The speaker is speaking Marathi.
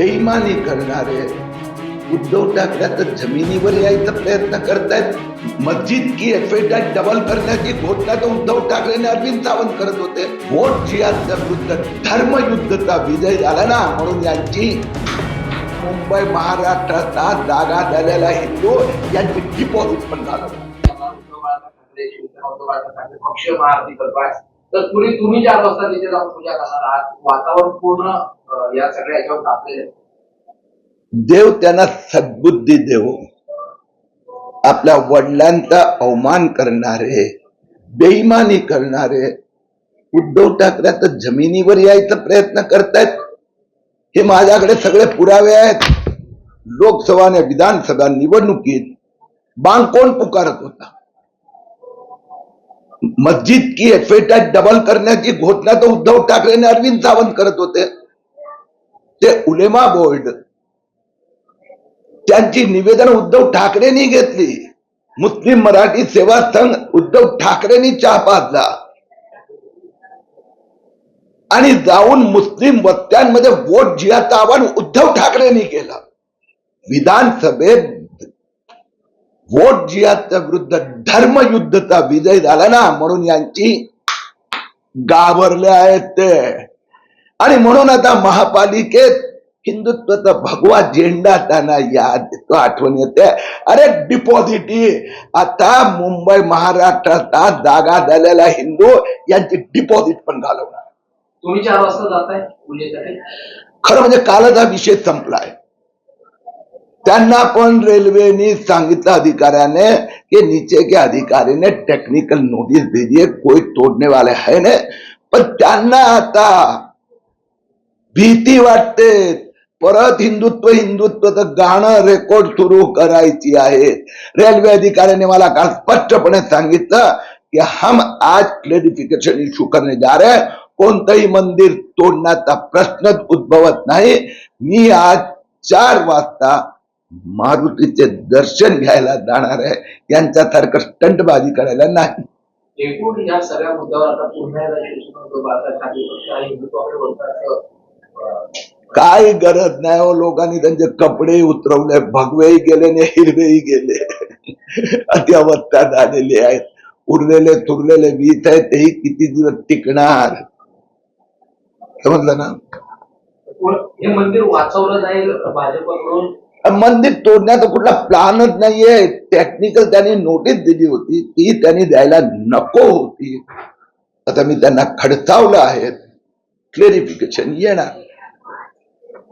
बेईमानी करणारे उद्धव ठाकरे तर जमिनीवर यायचा प्रयत्न करतायत. मस्जिद की एफएटीआय डबल करण्याची घोषणा तर उद्धव ठाकरे आणि अरविंद सावंत करत होते. वोट जिहादच्या विरुद्ध धर्मयुद्धचा विजय झाला ना, म्हणून यांची मुंबई महाराष्ट्राचा जागा झालेला हिंदू यांची डिपॉझिट पण झालं. पक्ष महाआरती करतोय तर तुम्ही 4 वाजता तिथे जाऊन पूजा करणार आहात. वातावरण पूर्ण या सगळ्या याच्यावर तापलेलं. देव त्यांना सद्बुद्धी देव. आपल्या वडिलांचा अवमान करणारे, बेईमानी करणारे उद्धव ठाकरे तर जमिनीवर यायचा प्रयत्न करतायत. हे माझ्याकडे सगळे पुरावे आहेत. लोकसभा आणि विधानसभा निवडणुकीत बांग कोण पुकारत होता? मस्जिद की एफएटीआय डबल करण्याची घोषणा तर उद्धव ठाकरे आणि अरविंद सावंत करत होते. ते उलेमा बोर्ड त्यांची निवेदन उद्धव ठाकरेंनी घेतली. मुस्लिम मराठी सेवा संघ उद्धव ठाकरेंनी चहा पाजला आणि जाऊन मुस्लिम वस्त्यांमध्ये वोट जिहाचं आवाहन उद्धव ठाकरेंनी केलं. विधानसभेत वोट जिहादच्या विरुद्ध धर्मयुद्धचा विजय झाला ना, म्हणून यांची घाबरले आहेत ते. आणि म्हणून आता महापालिकेत हिंदुत्वाचा भगवा झेंडा त्यांना याद येतो, आठवण येते. अरे डिपॉझिट आता मुंबई महाराष्ट्राचा जागा झालेला हिंदू यांची डिपॉझिट पण घालवणार. तुम्ही 4 वाजता जाताय पूजेसाठी? खरं म्हणजे कालच हा विषय संपलाय. त्यांना पण रेल्वेने सांगितलं अधिकाऱ्याने कि नीचे के अधिकारी ने टेक्निकल नोटिस दे दिए, कोई तोड़ने वाले है नहीं. पण त्यांना आता भीती वाटते. परत हिंदुत्वाचं गाणं रेकॉर्ड सुरू करायची आहे. रेल्वे अधिकाऱ्याने मला काल स्पष्टपणे सांगितलं की हम आज क्लेरिफिकेशन इश्यू करने जा रहे हैं. कोणतंही मंदिर तोडण्याचा प्रश्नच उद्भवत नाही. मी आज 4 वाजता मारुतीचे दर्शन घ्यायला जाणार आहे. यांच्यासारखं स्टंटबाजी करायला नाही. एकूण या सगळ्या मुद्द्यावर आता पुन्हा एकदा शिवसेना हिंदुत्वाकडे वळतात. काय गरज नाही हो. लोकांनी त्यांचे कपडे उतरवले, भगवेही गेले आणि हिरवेही गेले. अति अवस्था झालेली आहे. उरलेले तुरलेले वीज आहेत तेही किती दिवस टिकणार, समजलं ना. हे मंदिर वाचवलं जाईल भाजपकडून. मंदिर तोडण्याचा कुठला प्लॅनच नाहीये. टेक्निकल त्यांनी नोटीस दिली होती, ती त्यांनी द्यायला नको होती. आता मी त्यांना खडसावलं आहे. क्लेरिफिकेशन येणार.